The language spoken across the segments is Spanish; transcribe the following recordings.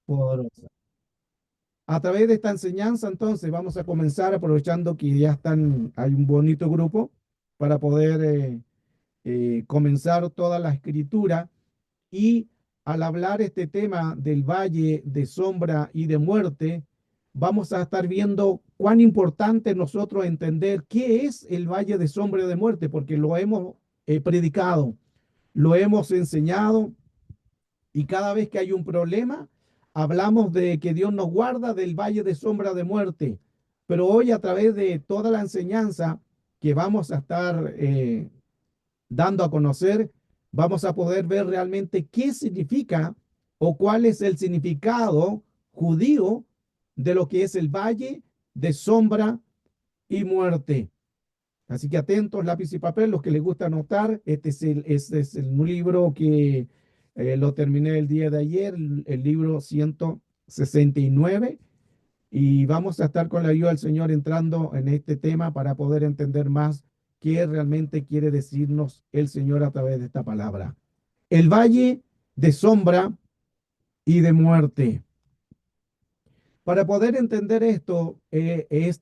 poderosa. A través de esta enseñanza, entonces, vamos a comenzar aprovechando que ya hay un bonito grupo para poder comenzar toda la escritura y al hablar este tema del valle de sombra y de muerte, vamos a estar viendo cuán importante es nosotros entender qué es el valle de sombra y de muerte, porque lo hemos predicado, lo hemos enseñado y cada vez que hay un problema, hablamos de que Dios nos guarda del valle de sombra de muerte. Pero hoy a través de toda la enseñanza que vamos a estar dando a conocer, vamos a poder ver realmente qué significa o cuál es el significado judío de lo que es el valle de sombra y muerte. Así que atentos, lápiz y papel, los que les gusta anotar. Este es el libro que lo terminé el día de ayer, el libro 169. Y vamos a estar con la ayuda del Señor entrando en este tema para poder entender más qué realmente quiere decirnos el Señor a través de esta palabra. El valle de sombra y de muerte. Para poder entender esto, es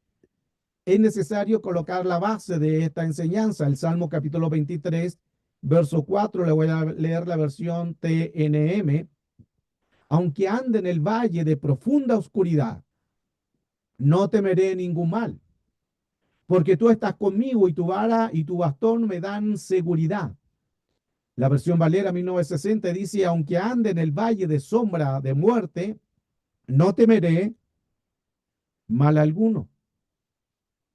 necesario colocar la base de esta enseñanza, el Salmo capítulo 23, verso 4. Le voy a leer la versión TNM. Aunque ande en el valle de profunda oscuridad, no temeré ningún mal, porque tú estás conmigo y tu vara y tu bastón me dan seguridad. La versión Valera 1960 dice, aunque ande en el valle de sombra de muerte, no temeré mal alguno,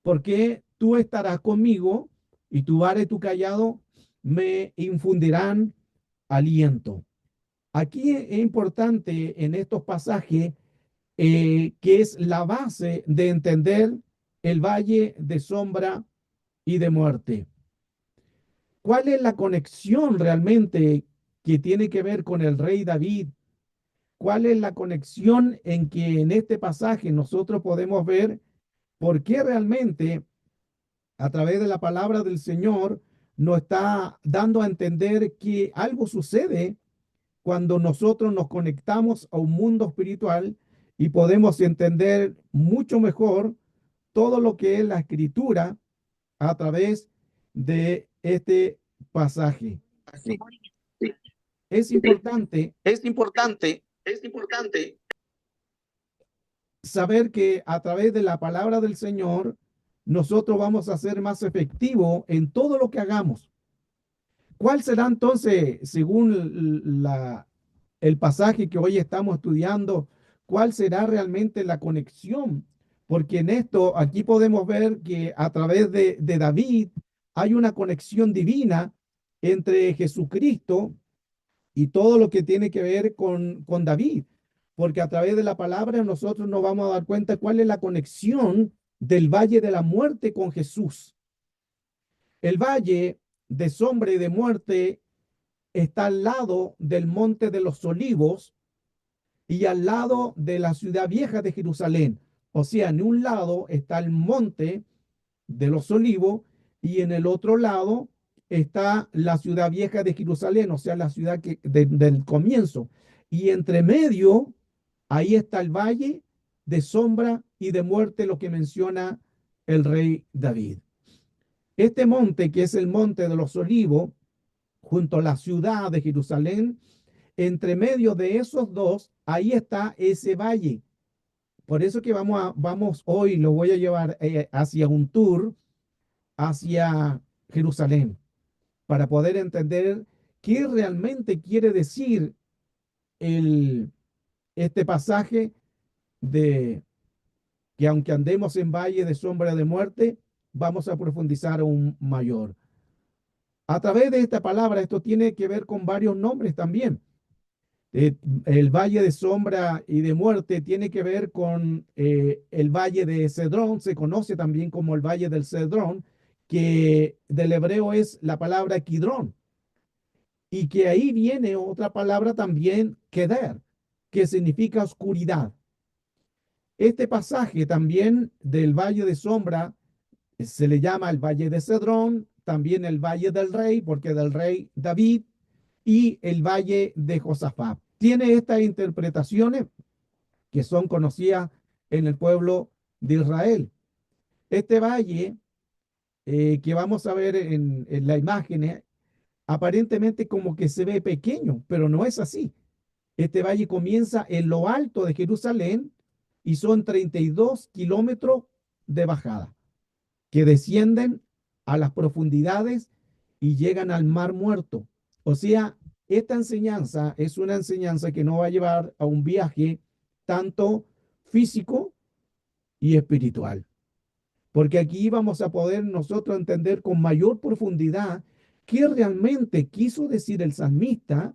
porque tú estarás conmigo y tu vara y tu callado me infundirán aliento. Aquí es importante en estos pasajes que es la base de entender el valle de sombra y de muerte. ¿Cuál es la conexión realmente que tiene que ver con el rey David? ¿Cuál es la conexión en que en este pasaje nosotros podemos ver por qué realmente a través de la palabra del Señor nos está dando a entender que algo sucede cuando nosotros nos conectamos a un mundo espiritual y podemos entender mucho mejor todo lo que es la escritura a través de este pasaje? Sí, sí. Es importante Es importante saber que a través de la palabra del Señor nosotros vamos a ser más efectivos en todo lo que hagamos. ¿Cuál será entonces, según el pasaje que hoy estamos estudiando, cuál será realmente la conexión? Porque en esto, aquí podemos ver que a través de David hay una conexión divina entre Jesucristo y todo lo que tiene que ver con David. Porque a través de la palabra nosotros nos vamos a dar cuenta cuál es la conexión del valle de la muerte con Jesús. El valle de sombra y de muerte está al lado del monte de los olivos y al lado de la ciudad vieja de Jerusalén. O sea, en un lado está el monte de los olivos y en el otro lado está la ciudad vieja de Jerusalén, o sea, la ciudad del comienzo. Y entre medio, ahí está el valle de sombra y de muerte, lo que menciona el rey David. Este monte, que es el monte de los olivos, junto a la ciudad de Jerusalén, entre medio de esos dos, ahí está ese valle. Por eso que vamos hoy, lo voy a llevar hacia un tour hacia Jerusalén para poder entender qué realmente quiere decir el, este pasaje de que aunque andemos en valle de sombra de muerte, vamos a profundizar aún mayor. A través de esta palabra, esto tiene que ver con varios nombres también. El valle de sombra y de muerte tiene que ver con el valle de Cedrón, se conoce también como el valle del Cedrón, que del hebreo es la palabra Kidrón, y que ahí viene otra palabra también, Keder, que significa oscuridad. Este pasaje también del valle de sombra se le llama el valle de Cedrón, también el valle del rey, porque del rey David, y el valle de Josafat. Tiene estas interpretaciones que son conocidas en el pueblo de Israel. Este valle que vamos a ver en la imagen, aparentemente como que se ve pequeño, pero no es así. Este valle comienza en lo alto de Jerusalén y son 32 kilómetros de bajada que descienden a las profundidades y llegan al Mar Muerto. O sea, esta enseñanza es una enseñanza que nos va a llevar a un viaje tanto físico y espiritual, porque aquí vamos a poder nosotros entender con mayor profundidad qué realmente quiso decir el salmista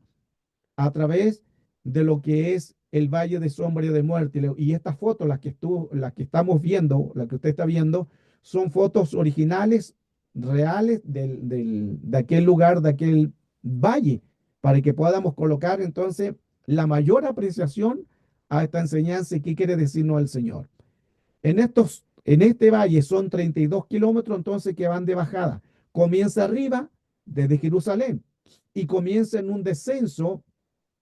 a través de lo que es el valle de sombra y de muerte. Y estas fotos, las que estamos viendo, las que usted está viendo, son fotos originales, reales de aquel lugar, de aquel valle, para que podamos colocar entonces la mayor apreciación a esta enseñanza y qué quiere decirnos el Señor. En este valle son 32 kilómetros entonces que van de bajada. Comienza arriba desde Jerusalén y comienza en un descenso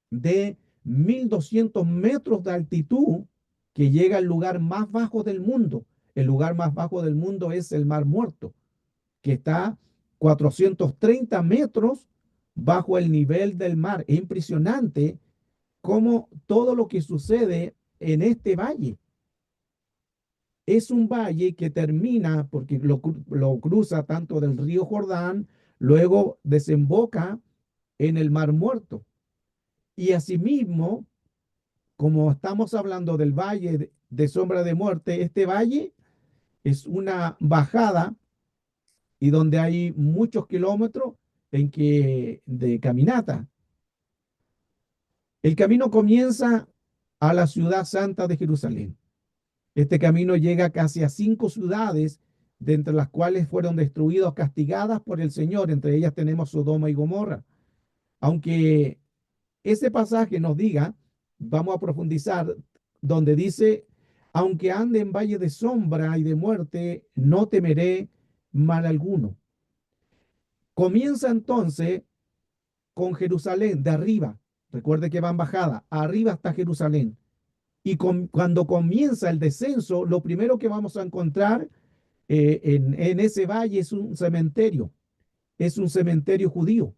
de 1.200 metros de altitud que llega al lugar más bajo del mundo. El lugar más bajo del mundo es el Mar Muerto, que está 430 metros bajo el nivel del mar. Es impresionante cómo todo lo que sucede en este valle. Es un valle que termina, porque lo cruza tanto del río Jordán, luego desemboca en el Mar Muerto. Y asimismo, como estamos hablando del valle de sombra de muerte, este valle es una bajada y donde hay muchos kilómetros de caminata. El camino comienza a la ciudad santa de Jerusalén. Este camino llega casi a 5 ciudades, de entre las cuales fueron destruidas, castigadas por el Señor. Entre ellas tenemos Sodoma y Gomorra. Aunque ese pasaje nos diga, vamos a profundizar, donde dice, aunque ande en valle de sombra y de muerte, no temeré mal alguno. Comienza entonces con Jerusalén de arriba. Recuerde que van bajada, arriba está Jerusalén. Y cuando comienza el descenso, lo primero que vamos a encontrar en ese valle es un cementerio judío,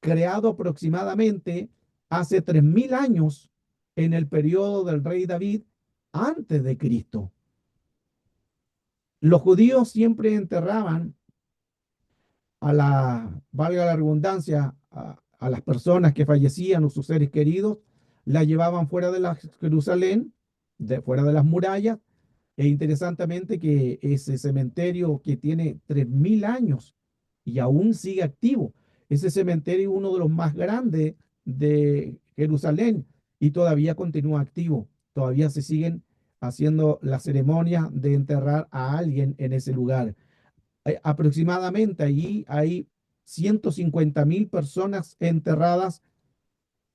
creado aproximadamente hace 3.000 años en el periodo del rey David antes de Cristo. Los judíos siempre enterraban valga la redundancia, a las personas que fallecían o sus seres queridos, la llevaban fuera de la Jerusalén, fuera de las murallas. E interesantemente que ese cementerio que tiene 3.000 años y aún sigue activo, ese cementerio es uno de los más grandes de Jerusalén y todavía continúa activo. Todavía se siguen haciendo la ceremonia de enterrar a alguien en ese lugar. Aproximadamente allí hay 150.000 personas enterradas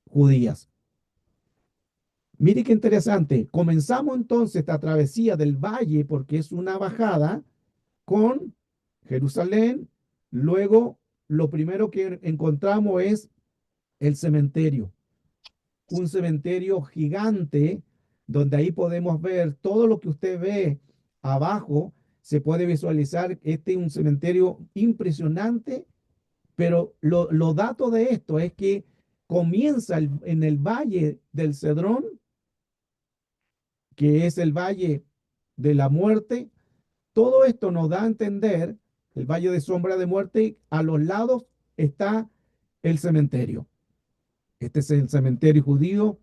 judías. Mire qué interesante. Comenzamos entonces esta travesía del valle porque es una bajada con Jerusalén. Luego, lo primero que encontramos es el cementerio, un cementerio gigante donde ahí podemos ver todo lo que usted ve abajo. Se puede visualizar, este es un cementerio impresionante, pero los datos de esto es que comienza en el valle del Cedrón, que es el valle de la muerte. Todo esto nos da a entender el valle de sombra de muerte. A los lados está el cementerio. Este es el cementerio judío,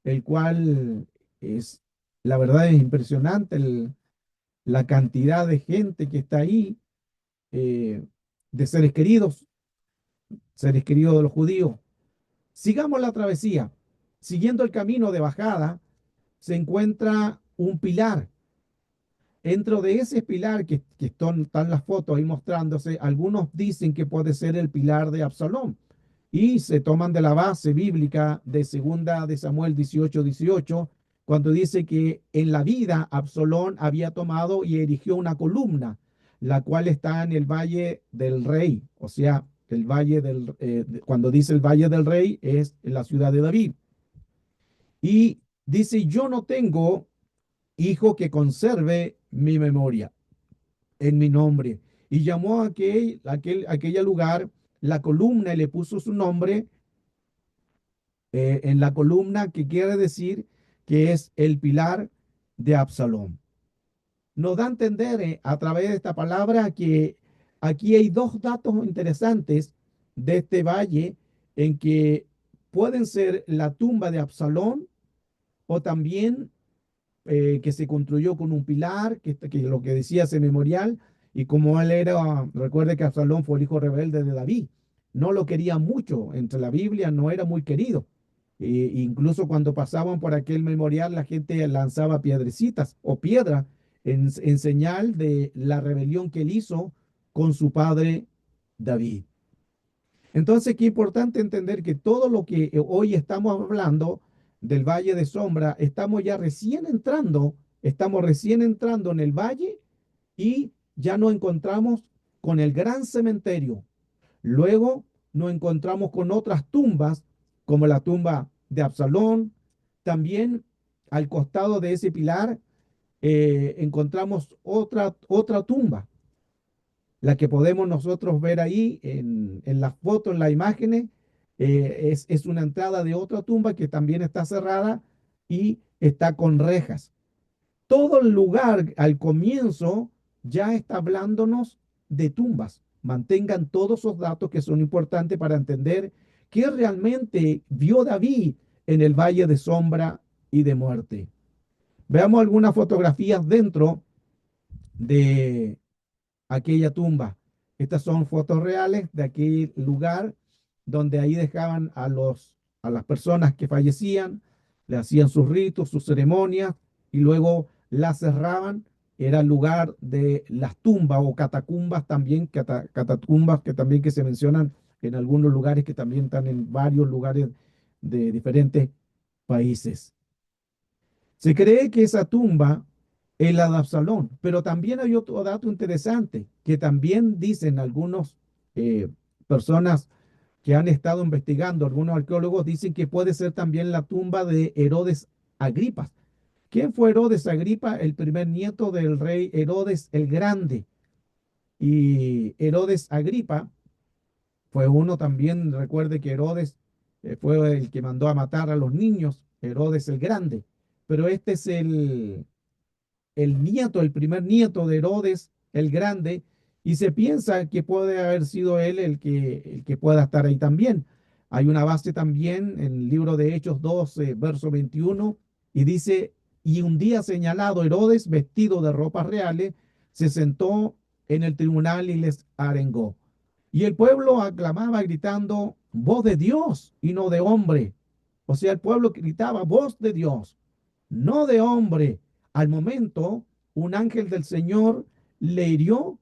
el cual es, la verdad es impresionante la cantidad de gente que está ahí, eh, de seres queridos de los judíos. Sigamos la travesía. Siguiendo el camino de bajada, se encuentra un pilar. Dentro de ese pilar que están las fotos ahí mostrándose, algunos dicen que puede ser el pilar de Absalón y se toman de la base bíblica de segunda de Samuel 18:18, cuando dice que en la vida Absalón había tomado y erigió una columna, la cual está en el valle del rey, o sea, cuando dice el valle del rey es la ciudad de David. Y Dice, yo no tengo hijo que conserve mi memoria en mi nombre. Y llamó a aquella lugar la columna y le puso su nombre en la columna, que quiere decir que es el pilar de Absalón. Nos da a entender a través de esta palabra que aquí hay dos datos interesantes de este valle en que pueden ser la tumba de Absalón o también que se construyó con un pilar, que lo que decía ese memorial, y como él era, recuerde que Absalón fue el hijo rebelde de David, no lo quería mucho, entre la Biblia no era muy querido. Incluso cuando pasaban por aquel memorial, la gente lanzaba piedrecitas o piedra en señal de la rebelión que él hizo con su padre David. Entonces, qué importante entender que todo lo que hoy estamos hablando del Valle de Sombra, estamos recién entrando en el valle y ya nos encontramos con el gran cementerio. Luego nos encontramos con otras tumbas, como la tumba de Absalón. También al costado de ese pilar encontramos otra tumba, la que podemos nosotros ver ahí en las fotos, en las imágenes, es una entrada de otra tumba que también está cerrada y está con rejas. Todo el lugar al comienzo ya está hablándonos de tumbas. Mantengan todos esos datos que son importantes para entender qué realmente vio David en el valle de sombra y de muerte. Veamos algunas fotografías dentro de aquella tumba. Estas son fotos reales de aquel lugar donde ahí dejaban a las personas que fallecían, le hacían sus ritos, sus ceremonias y luego las cerraban. Era el lugar de las tumbas o catacumbas también, catacumbas que también que se mencionan en algunos lugares que también están en varios lugares de diferentes países. Se cree que esa tumba es la de Absalón, pero también hay otro dato interesante que también dicen algunos personas que han estado investigando, algunos arqueólogos dicen que puede ser también la tumba de Herodes Agripa. ¿Quién fue Herodes Agripa? El primer nieto del rey Herodes el Grande. Y Herodes Agripa fue uno también, recuerde que Herodes fue el que mandó a matar a los niños, Herodes el Grande. Pero este es el nieto, el primer nieto de Herodes el Grande, y se piensa que puede haber sido él el que pueda estar ahí también. Hay una base también en el libro de Hechos 12, verso 21, y dice, y un día señalado Herodes, vestido de ropas reales, se sentó en el tribunal y les arengó. Y el pueblo aclamaba gritando, voz de Dios y no de hombre. O sea, el pueblo gritaba, voz de Dios, no de hombre. Al momento, un ángel del Señor le hirió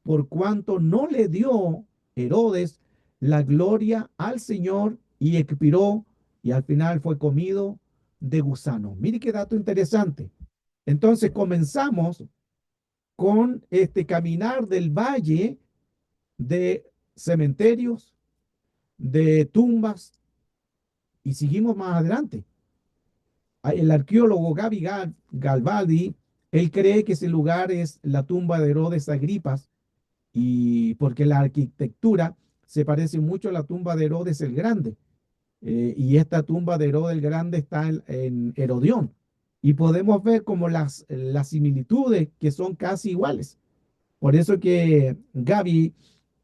por cuanto no le dio Herodes la gloria al Señor y expiró y al final fue comido de gusano. Mire qué dato interesante. Entonces comenzamos con este caminar del valle de cementerios, de tumbas y seguimos más adelante. El arqueólogo Gaby Galbaldi, él cree que ese lugar es la tumba de Herodes Agripas y porque la arquitectura se parece mucho a la tumba de Herodes el Grande. Y esta tumba de Herodes el Grande está en Herodión. Y podemos ver como las similitudes que son casi iguales. Por eso que Gaby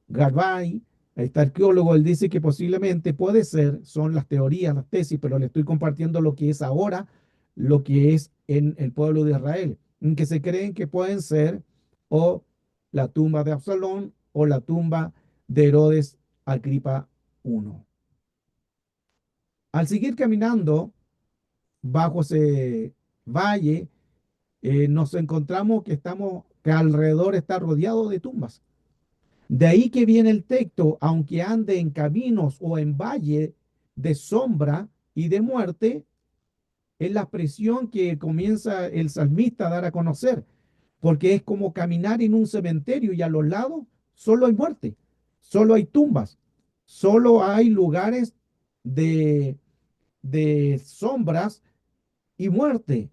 Garbay, este arqueólogo, él dice que posiblemente puede ser, son las teorías, las tesis, pero le estoy compartiendo lo que es ahora, lo que es en el pueblo de Israel, en que se creen que pueden ser o la tumba de Absalón o la tumba de Herodes Agripa I. Al seguir caminando bajo ese valle, nos encontramos que alrededor está rodeado de tumbas. De ahí que viene el texto, aunque ande en caminos o en valle de sombra y de muerte, es la expresión que comienza el salmista a dar a conocer, porque es como caminar en un cementerio y a los lados solo hay muerte, solo hay tumbas, solo hay lugares de, de sombras y muerte.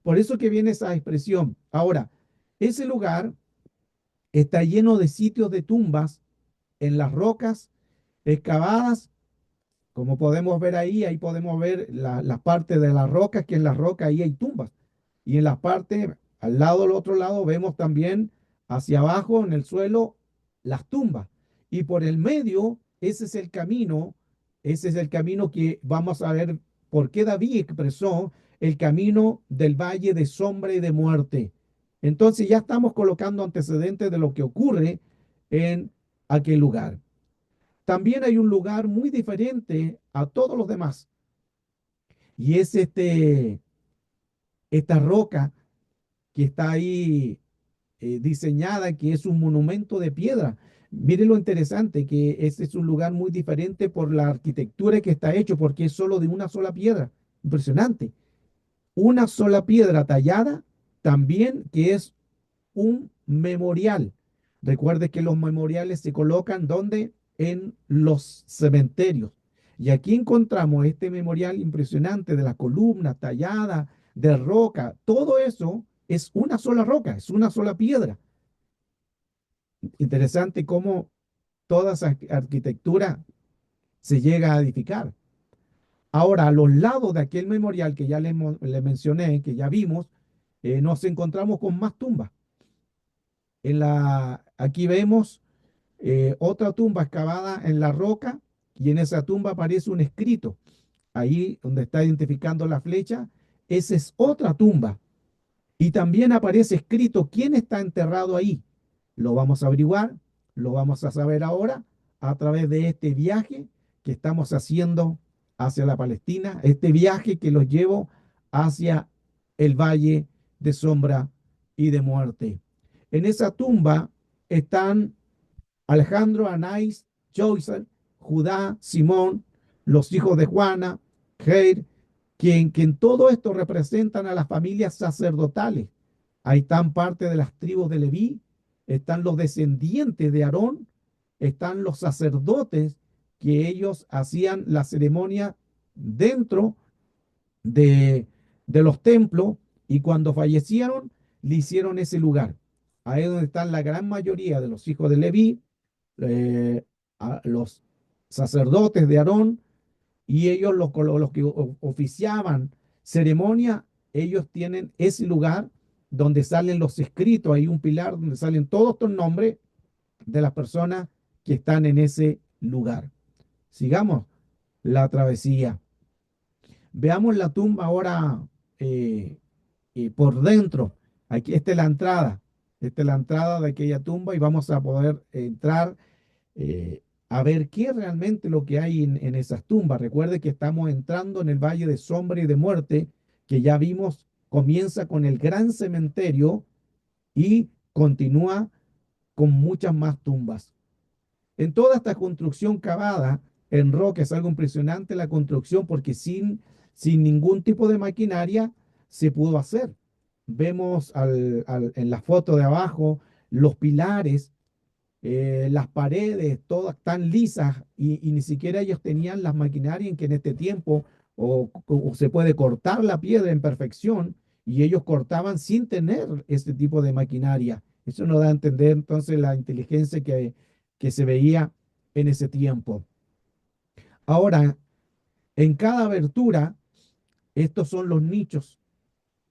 Por eso que viene esa expresión. Ahora, ese lugar está lleno de sitios de tumbas en las rocas excavadas, como podemos ver ahí podemos ver la parte de las rocas, que en las rocas ahí hay tumbas. Y en la parte, al lado, del otro lado, vemos también hacia abajo en el suelo las tumbas. Y por el medio, ese es el camino que vamos a ver por qué David expresó el camino del valle de sombra y de muerte. Entonces ya estamos colocando antecedentes de lo que ocurre en aquel lugar. También hay un lugar muy diferente a todos los demás, y es esta roca que está ahí diseñada, que es un monumento de piedra. Miren lo interesante, que este es un lugar muy diferente por la arquitectura que está hecho, porque es solo de una sola piedra. Impresionante. Una sola piedra tallada, también que es un memorial. Recuerde que los memoriales se colocan donde en los cementerios. Y aquí encontramos este memorial impresionante de la columna tallada de roca. Todo eso es una sola roca, es una sola piedra. Interesante cómo toda esa arquitectura se llega a edificar. Ahora, a los lados de aquel memorial que ya le mencioné, que ya vimos, nos encontramos con más tumbas. Aquí vemos otra tumba excavada en la roca, y en esa tumba aparece un escrito. Ahí donde está identificando la flecha, esa es otra tumba. Y también aparece escrito quién está enterrado ahí. Lo vamos a averiguar, lo vamos a saber ahora a través de este viaje que estamos haciendo hacia la Palestina, este viaje que los llevo hacia el valle de sombra y de muerte. En esa tumba están Alejandro, Anais, Joyce, Judá, Simón, los hijos de Juana, Jair, que en todo esto representan a las familias sacerdotales. Ahí están parte de las tribus de Leví, están los descendientes de Aarón, están los sacerdotes que ellos hacían la ceremonia dentro de, de los templos, y cuando fallecieron le hicieron ese lugar. Ahí es donde están la gran mayoría de los hijos de Leví, a los sacerdotes de Aarón, y ellos los que oficiaban ceremonia, ellos tienen ese lugar donde salen los escritos, hay un pilar donde salen todos estos nombres de las personas que están en ese lugar. Sigamos la travesía. Veamos la tumba ahora eh, por dentro. Aquí, esta es la entrada. Esta es la entrada de aquella tumba, y vamos a poder entrar a ver qué es realmente lo que hay en esas tumbas. Recuerde que estamos entrando en el valle de sombra y de muerte, que ya vimos, comienza con el gran cementerio y continúa con muchas más tumbas. En toda esta construcción cavada en roca es algo impresionante la construcción, porque sin ningún tipo de maquinaria se pudo hacer. Vemos en la foto de abajo los pilares, las paredes, todas tan lisas, y ni siquiera ellos tenían las maquinarias en que en este tiempo o se puede cortar la piedra en perfección, y ellos cortaban sin tener este tipo de maquinaria. Eso nos da a entender entonces la inteligencia que se veía en ese tiempo. Ahora, en cada abertura, estos son los nichos.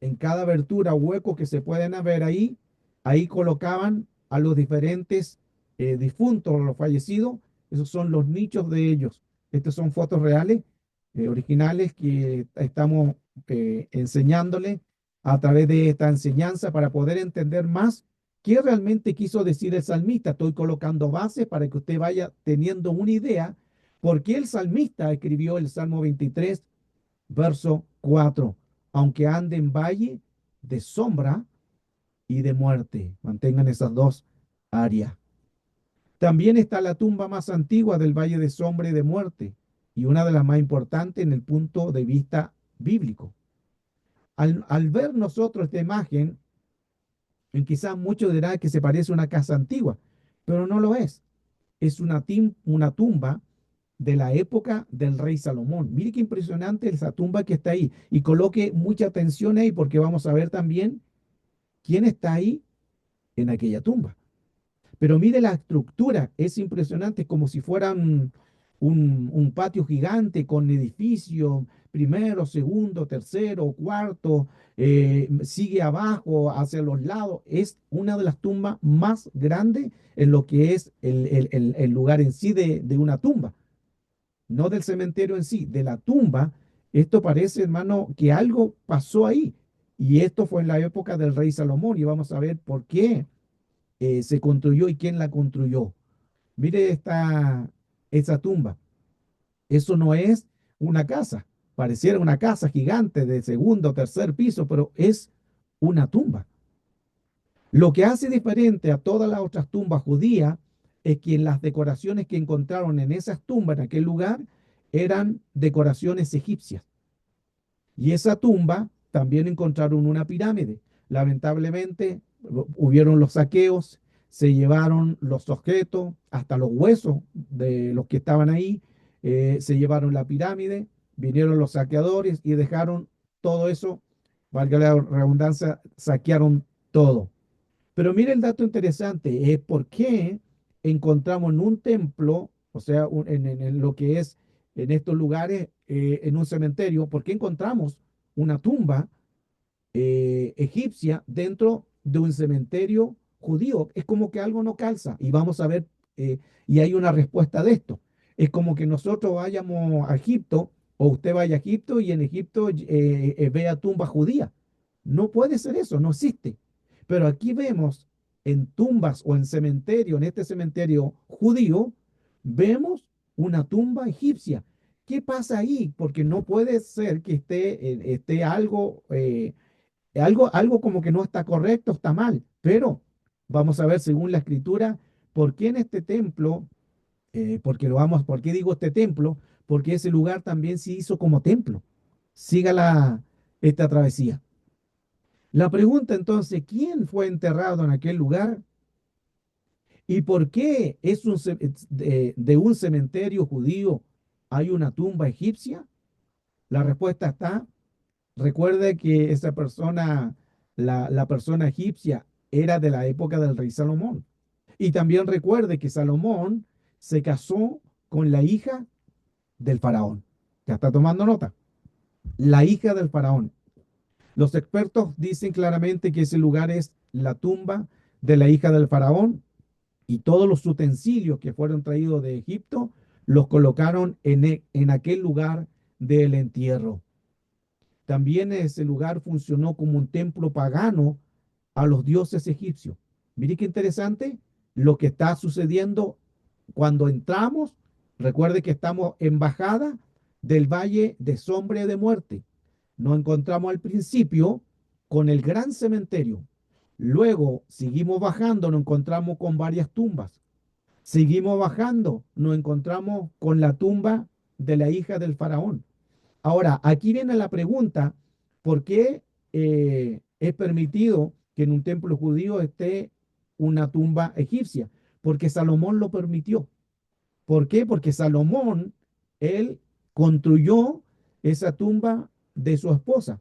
En cada abertura, hueco que se pueden ver ahí colocaban a los diferentes difuntos, los fallecidos. Esos son los nichos de ellos. Estas son fotos reales, originales, que estamos enseñándole a través de esta enseñanza para poder entender más qué realmente quiso decir el salmista. Estoy colocando bases para que usted vaya teniendo una idea por qué el salmista escribió el Salmo 23, verso 4: aunque ande en valle de sombra y de muerte. Mantengan esas dos áreas. También está la tumba más antigua del valle de sombra y de muerte, y una de las más importantes en el punto de vista bíblico. Al ver nosotros esta imagen, en quizás muchos dirán que se parece a una casa antigua, pero no lo es. Es una tumba de la época del rey Salomón. Mire qué impresionante esa tumba que está ahí. Y coloque mucha atención ahí porque vamos a ver también quién está ahí en aquella tumba. Pero mire la estructura, es impresionante, como si fueran un patio gigante con edificio, primero, segundo, tercero, cuarto, sigue abajo, hacia los lados. Es una de las tumbas más grandes en lo que es el lugar en sí de una tumba, no del cementerio en sí, de la tumba. Esto parece, hermano, que algo pasó ahí. Y esto fue en la época del rey Salomón y vamos a ver por qué se construyó y quién la construyó. Mire esa tumba. Eso no es una casa. Pareciera una casa gigante de segundo o tercer piso, pero es una tumba. Lo que hace diferente a todas las otras tumbas judías es que las decoraciones que encontraron en esas tumbas, en aquel lugar, eran decoraciones egipcias. Y esa tumba también encontraron una pirámide. Lamentablemente, hubieron los saqueos, se llevaron los objetos, hasta los huesos de los que estaban ahí, se llevaron la pirámide, vinieron los saqueadores y dejaron todo eso, valga la redundancia, saquearon todo. Pero mire el dato interesante, es por qué encontramos en un templo, o sea, en lo que es en estos lugares, en un cementerio, por qué encontramos una tumba egipcia dentro de un cementerio judío. Es como que algo no calza y vamos a ver, y hay una respuesta de esto. Es como que nosotros vayamos a Egipto o usted vaya a Egipto y en Egipto vea tumba judía. No puede ser eso, no existe. Pero aquí vemos en tumbas o en cementerio, en este cementerio judío, vemos una tumba egipcia. ¿Qué pasa ahí? Porque no puede ser que esté algo como que no está correcto, está mal. Pero vamos a ver según la escritura, ¿por qué en este templo? ¿Por qué digo este templo? Porque ese lugar también se hizo como templo. Siga esta travesía. La pregunta entonces, ¿quién fue enterrado en aquel lugar? ¿Y por qué de un cementerio judío hay una tumba egipcia? La respuesta está, recuerde que esa persona, la persona egipcia, era de la época del rey Salomón. Y también recuerde que Salomón se casó con la hija del faraón. ¿Ya está tomando nota? La hija del faraón. Los expertos dicen claramente que ese lugar es la tumba de la hija del faraón y todos los utensilios que fueron traídos de Egipto los colocaron en aquel lugar del entierro. También ese lugar funcionó como un templo pagano a los dioses egipcios. Mire qué interesante lo que está sucediendo cuando entramos. Recuerde que estamos en bajada del valle de sombra y de muerte. Nos encontramos al principio con el gran cementerio. Luego seguimos bajando, nos encontramos con varias tumbas. Seguimos bajando, nos encontramos con la tumba de la hija del faraón. Ahora, aquí viene la pregunta, ¿por qué es permitido que en un templo judío esté una tumba egipcia? Porque Salomón lo permitió. ¿Por qué? Porque Salomón, él construyó esa tumba de su esposa.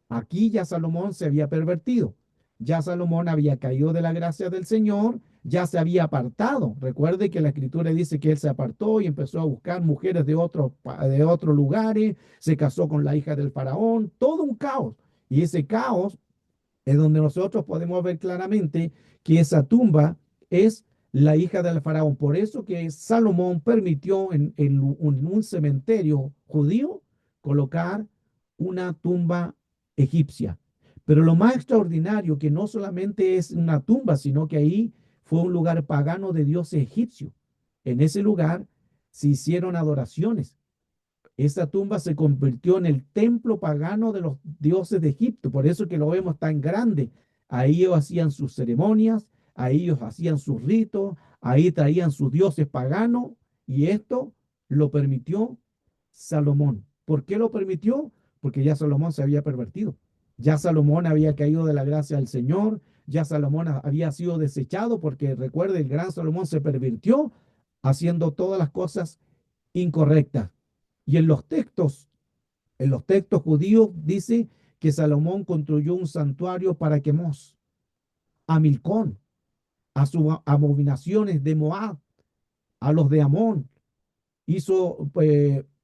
Aquí ya Salomón se había pervertido. Ya Salomón había caído de la gracia del Señor, ya se había apartado. Recuerde que la escritura dice que él se apartó y empezó a buscar mujeres de otros lugares, se casó con la hija del faraón, todo un caos. Y ese caos es donde nosotros podemos ver claramente que esa tumba es la hija del faraón. Por eso que Salomón permitió en un cementerio judío colocar una tumba egipcia. Pero lo más extraordinario que no solamente es una tumba, sino que ahí fue un lugar pagano de dioses egipcios. En ese lugar se hicieron adoraciones. Esa tumba se convirtió en el templo pagano de los dioses de Egipto, por eso que lo vemos tan grande. Ahí ellos hacían sus ceremonias, ahí ellos hacían sus ritos, ahí traían sus dioses paganos, y esto lo permitió Salomón. ¿Por qué lo permitió? Porque ya Salomón se había pervertido. Ya Salomón había caído de la gracia del Señor, ya Salomón había sido desechado, porque recuerde, el gran Salomón se pervirtió haciendo todas las cosas incorrectas. Y en los textos judíos dice que Salomón construyó un santuario para Quemos, a Milcón, a sus abominaciones de Moab, a los de Amón. Hizo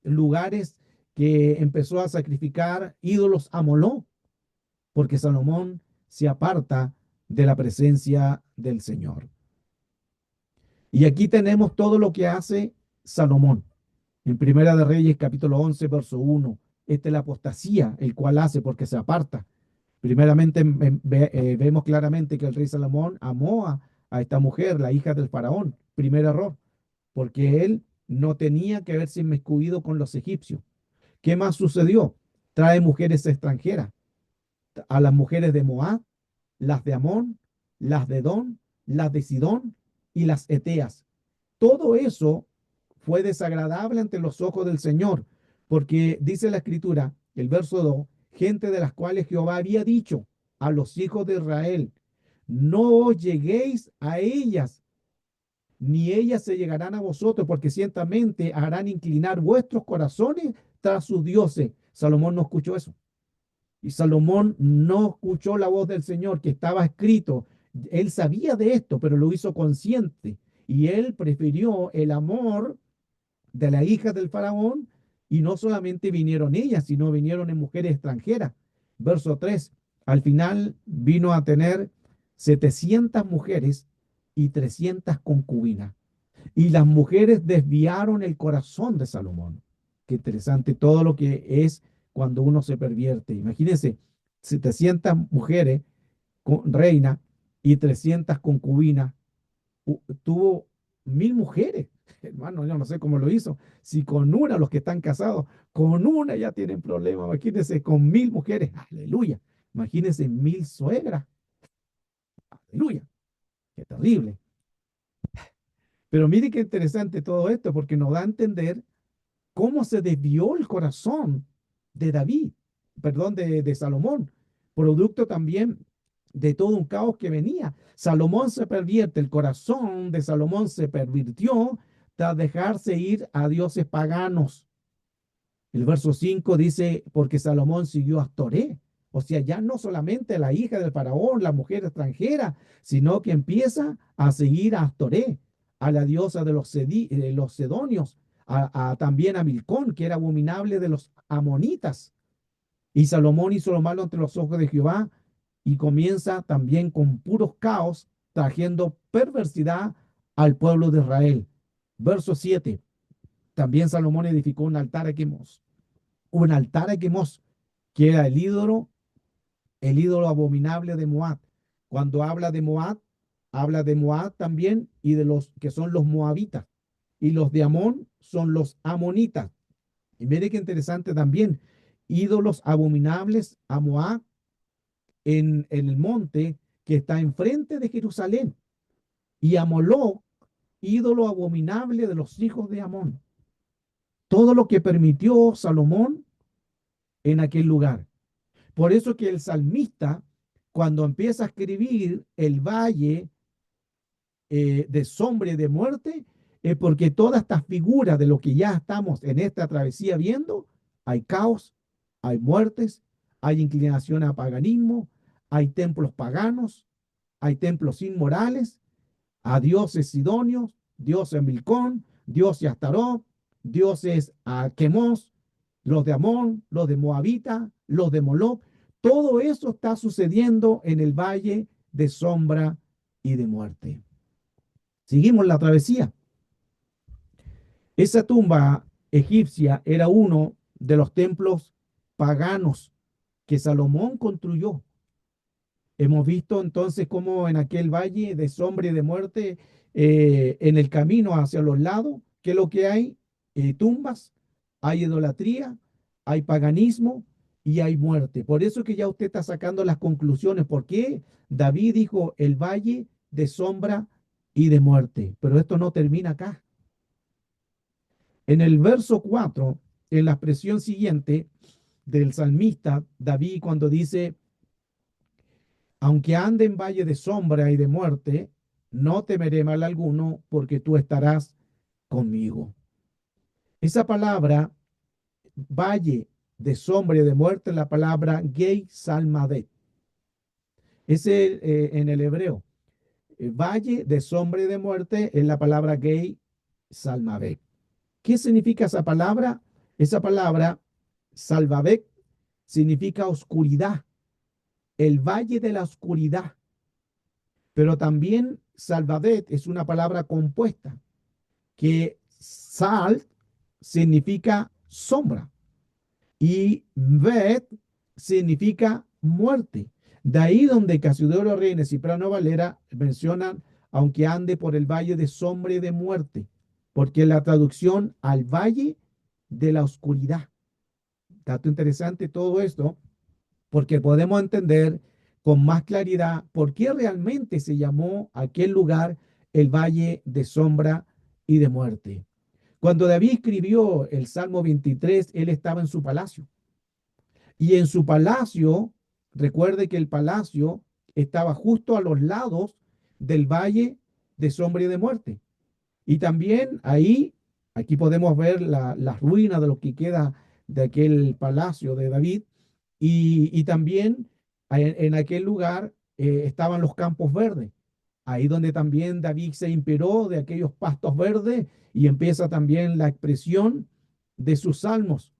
lugares que empezó a sacrificar ídolos a Moloc, porque Salomón se aparta de la presencia del Señor. Y aquí tenemos todo lo que hace Salomón. En Primera de Reyes, capítulo 11, verso 1. Esta es la apostasía, el cual hace porque se aparta. Primeramente vemos claramente que el rey Salomón amó a esta mujer, la hija del faraón. Primer error, porque él no tenía que haberse inmiscuido con los egipcios. ¿Qué más sucedió? Trae mujeres extranjeras, a las mujeres de Moab, las de Amón, las de Edom, las de Sidón y las Eteas. Todo eso fue desagradable ante los ojos del Señor, porque dice la Escritura, el verso 2, gente de las cuales Jehová había dicho a los hijos de Israel, no os lleguéis a ellas, ni ellas se llegarán a vosotros, porque ciertamente harán inclinar vuestros corazones tras sus dioses. Salomón no escuchó eso. Y Salomón no escuchó la voz del Señor que estaba escrito. Él sabía de esto, pero lo hizo consciente. Y él prefirió el amor de la hija del faraón, y no solamente vinieron ellas, sino vinieron en mujeres extranjeras. Verso 3, al final vino a tener 700 mujeres y 300 concubinas. Y las mujeres desviaron el corazón de Salomón. Qué interesante todo lo que es cuando uno se pervierte. Imagínense, 700 mujeres reina y 300 concubinas. Tuvo 1000 mujeres. Hermano, yo no sé cómo lo hizo. Si con una, los que están casados, con una ya tienen problemas. Imagínense con 1000 mujeres. Aleluya. Imagínense 1000 suegras. Aleluya. Qué terrible. Pero mire qué interesante todo esto, porque nos da a entender cómo se desvió el corazón de David, perdón, de Salomón, producto también de todo un caos que venía. Salomón se pervierte, el corazón de Salomón se pervirtió tras dejarse ir a dioses paganos. El verso 5 dice, porque Salomón siguió a Astoré. O sea, ya no solamente la hija del faraón, la mujer extranjera, sino que empieza a seguir a Astoré, a la diosa de los sedonios, también a Milcón, que era abominable de los amonitas. Y Salomón hizo lo malo ante los ojos de Jehová y comienza también con puros caos, trayendo perversidad al pueblo de Israel. Verso 7. También Salomón edificó un altar a Quemos, que era el ídolo abominable de Moab. Cuando habla de Moab también y de los que son los moabitas. Y los de Amón son los amonitas. Y mire qué interesante también, ídolos abominables a Moab en el monte que está enfrente de Jerusalén. Y a Moloc, ídolo abominable de los hijos de Amón. Todo lo que permitió Salomón en aquel lugar. Por eso que el salmista, cuando empieza a escribir el valle de sombra y de muerte, es porque todas estas figuras de lo que ya estamos en esta travesía viendo, hay caos, hay muertes, hay inclinación a paganismo, hay templos paganos, hay templos inmorales, a dioses sidonios, dioses Milcón, dioses Astarot, dioses a Quemos, los de Amón, los de Moabita, los de Moloc. Todo eso está sucediendo en el valle de sombra y de muerte. Seguimos la travesía. Esa tumba egipcia era uno de los templos paganos que Salomón construyó. Hemos visto entonces cómo en aquel valle de sombra y de muerte, en el camino hacia los lados, ¿qué es lo que hay? Tumbas, hay idolatría, hay paganismo y hay muerte. Por eso que ya usted está sacando las conclusiones. ¿Por qué David dijo el valle de sombra y de muerte? Pero esto no termina acá. En el verso 4, en la expresión siguiente del salmista, David cuando dice, aunque ande en valle de sombra y de muerte, no temeré mal alguno, porque tú estarás conmigo. Esa palabra, valle de sombra y de muerte, es la palabra Gei Salmadet. Es en el hebreo. Valle de sombra y de muerte es la palabra Gei Salmadet. ¿Qué significa esa palabra? Esa palabra, Salvabek, significa oscuridad, el valle de la oscuridad. Pero también Salvadet es una palabra compuesta, que Sal significa sombra y Bet significa muerte. De ahí donde Casiodoro Reines y Prano Valera mencionan, aunque ande por el valle de sombra y de muerte, porque la traducción al valle de la oscuridad. Dato interesante todo esto, porque podemos entender con más claridad por qué realmente se llamó aquel lugar el valle de sombra y de muerte. Cuando David escribió el Salmo 23, él estaba en su palacio. Y en su palacio, recuerde que el palacio estaba justo a los lados del valle de sombra y de muerte. Y también ahí, aquí podemos ver las ruinas de lo que queda de aquel palacio de David. Y también en aquel lugar estaban los campos verdes. Ahí donde también David se inspiró de aquellos pastos verdes y empieza también la expresión de sus salmos.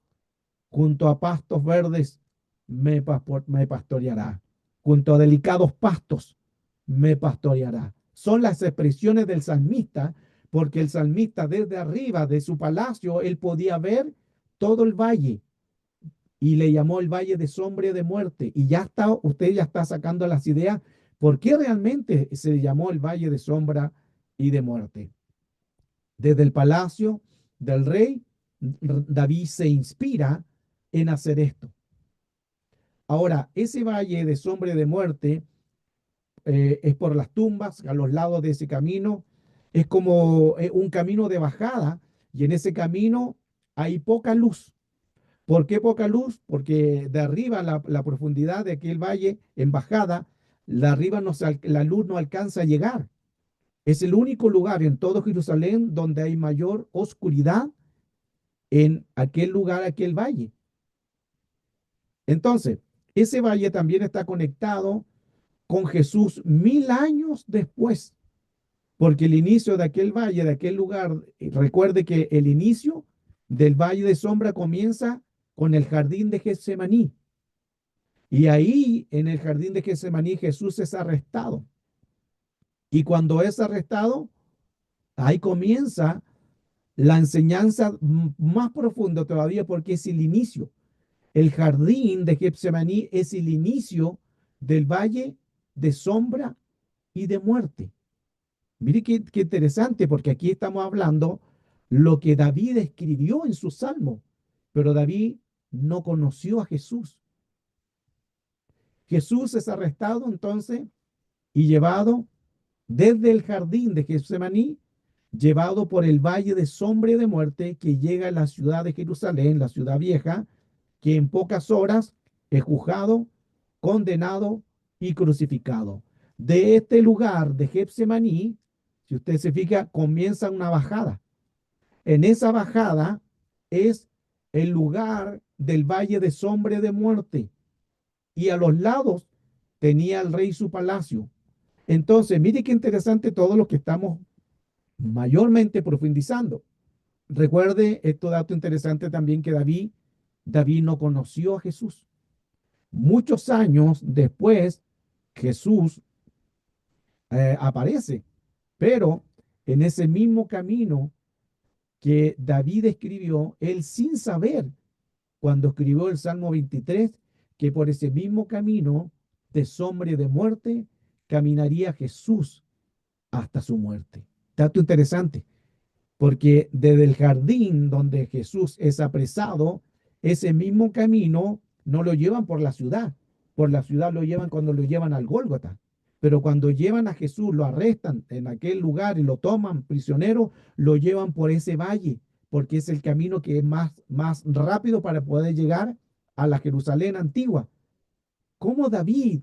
Junto a pastos verdes me pastoreará. Junto a delicados pastos me pastoreará. Son las expresiones del salmista, porque el salmista desde arriba de su palacio, él podía ver todo el valle y le llamó el valle de sombra y de muerte. Y ya está, usted ya está sacando las ideas por qué realmente se llamó el valle de sombra y de muerte. Desde el palacio del rey, David se inspira en hacer esto. Ahora, ese valle de sombra y de muerte es por las tumbas, a los lados de ese camino, es como un camino de bajada, y en ese camino hay poca luz. ¿Por qué poca luz? Porque de arriba, la profundidad de aquel valle en bajada, la luz no alcanza a llegar. Es el único lugar en todo Jerusalén donde hay mayor oscuridad en aquel lugar, aquel valle. Entonces, ese valle también está conectado con Jesús 1000 años después, porque el inicio de aquel valle, de aquel lugar, recuerde que el inicio del valle de sombra comienza con el jardín de Getsemaní. Y ahí, en el jardín de Getsemaní, Jesús es arrestado. Y cuando es arrestado, ahí comienza la enseñanza más profunda todavía, porque es el inicio. El jardín de Getsemaní es el inicio del valle de sombra y de muerte. Mire qué interesante, porque aquí estamos hablando lo que David escribió en su salmo, pero David no conoció a Jesús. Jesús es arrestado entonces y llevado desde el jardín de Getsemaní, llevado por el valle de sombra y de muerte que llega a la ciudad de Jerusalén, la ciudad vieja, que en pocas horas es juzgado, condenado y crucificado. De este lugar de Getsemaní, si usted se fija, comienza una bajada. En esa bajada es el lugar del valle de sombra y de muerte. Y a los lados tenía el rey su palacio. Entonces, mire qué interesante todo lo que estamos mayormente profundizando. Recuerde esto dato interesante también que David no conoció a Jesús. Muchos años después, Jesús aparece, pero en ese mismo camino que David escribió, él sin saber, cuando escribió el Salmo 23, que por ese mismo camino de sombra y de muerte caminaría Jesús hasta su muerte. Dato interesante, porque desde el jardín donde Jesús es apresado, ese mismo camino no lo llevan por la ciudad lo llevan cuando lo llevan al Gólgota, pero cuando llevan a Jesús, lo arrestan en aquel lugar y lo toman prisionero, lo llevan por ese valle, porque es el camino que es más rápido para poder llegar a la Jerusalén antigua. ¿Cómo David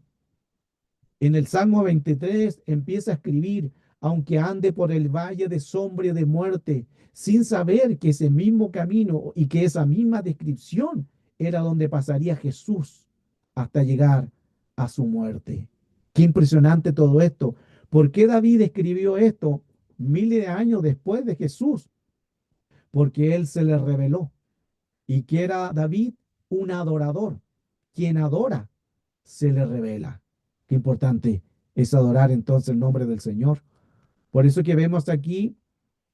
en el Salmo 23 empieza a escribir aunque ande por el valle de sombra y de muerte, sin saber que ese mismo camino y que esa misma descripción era donde pasaría Jesús hasta llegar a su muerte. Qué impresionante todo esto. ¿Por qué David escribió esto miles de años después de Jesús? Porque él se le reveló. ¿Y que era David? Un adorador. Quien adora se le revela. Qué importante es adorar entonces el nombre del Señor. Por eso que vemos aquí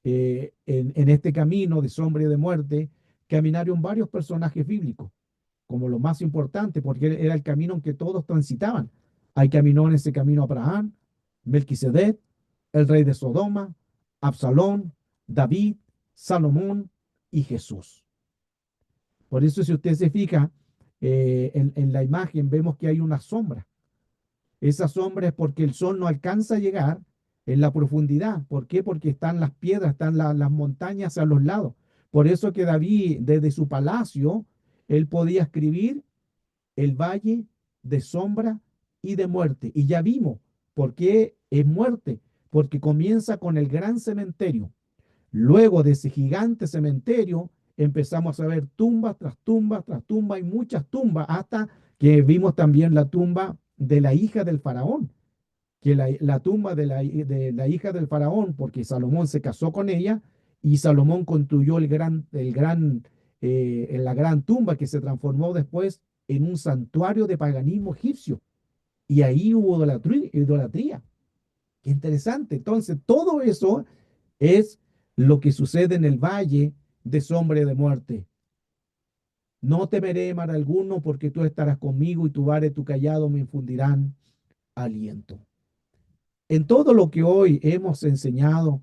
en este camino de sombra y de muerte, caminaron varios personajes bíblicos, como lo más importante, porque era el camino en que todos transitaban. Ahí caminó en ese camino Abraham, Melquisedec, el rey de Sodoma, Absalón, David, Salomón y Jesús. Por eso, si usted se fija en la imagen, vemos que hay una sombra. Esa sombra es porque el sol no alcanza a llegar en la profundidad. ¿Por qué? Porque están las piedras, están las montañas a los lados. Por eso que David, desde su palacio, él podía escribir el valle de sombra y de muerte. Y ya vimos por qué es muerte, porque comienza con el gran cementerio. Luego de ese gigante cementerio, empezamos a ver tumbas tras tumbas tras tumbas y muchas tumbas, hasta que vimos también la tumba de la hija del faraón, que la tumba de la hija del faraón, porque Salomón se casó con ella y Salomón construyó la gran tumba que se transformó después en un santuario de paganismo egipcio. Y ahí hubo idolatría. Qué interesante. Entonces, todo eso es lo que sucede en el valle de sombra y de muerte. No temeré mal alguno, porque tú estarás conmigo y tu vara y tu callado me infundirán aliento. En todo lo que hoy hemos enseñado,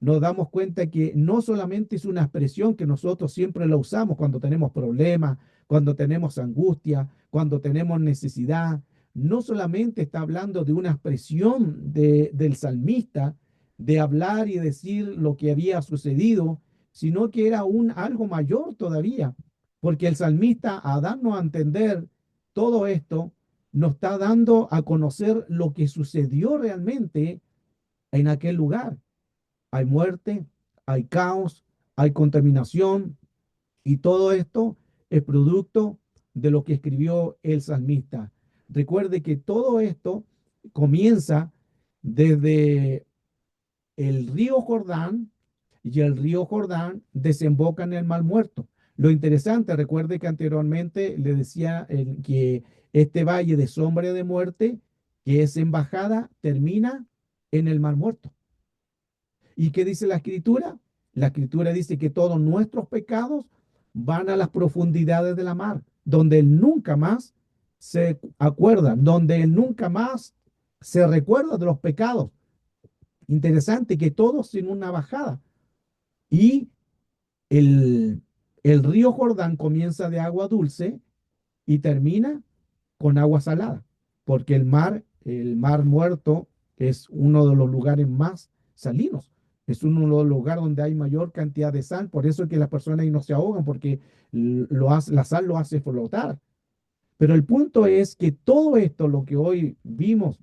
nos damos cuenta que no solamente es una expresión que nosotros siempre la usamos cuando tenemos problemas, cuando tenemos angustia, cuando tenemos necesidad. No solamente está hablando de una expresión del salmista, de hablar y decir lo que había sucedido, sino que era algo mayor todavía, porque el salmista, a darnos a entender todo esto, nos está dando a conocer lo que sucedió realmente en aquel lugar. Hay muerte, hay caos, hay contaminación y todo esto es producto de lo que escribió el salmista. Recuerde que todo esto comienza desde el río Jordán y el río Jordán desemboca en el Mar Muerto. Lo interesante, recuerde que anteriormente le decía que este valle de sombra y de muerte, que es embajada, termina en el Mar Muerto. ¿Y qué dice la Escritura? La Escritura dice que todos nuestros pecados van a las profundidades de la mar, donde Él nunca más se acuerda, donde Él nunca más se recuerda de los pecados. Interesante que todos sin una bajada. Y el, el río Jordán comienza de agua dulce y termina con agua salada, porque el mar Muerto es uno de los lugares más salinos. Es uno de los lugares donde hay mayor cantidad de sal, por eso es que las personas ahí no se ahogan, porque la sal lo hace flotar. Pero el punto es que todo esto, lo que hoy vimos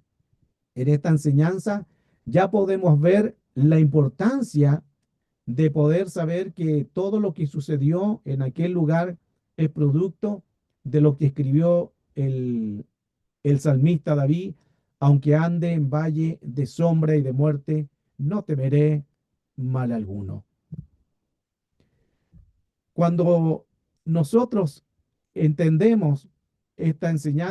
en esta enseñanza, ya podemos ver la importancia de poder saber que todo lo que sucedió en aquel lugar es producto de lo que escribió el salmista David: aunque ande en valle de sombra y de muerte, no temeré mal alguno. Cuando nosotros entendemos esta enseñanza,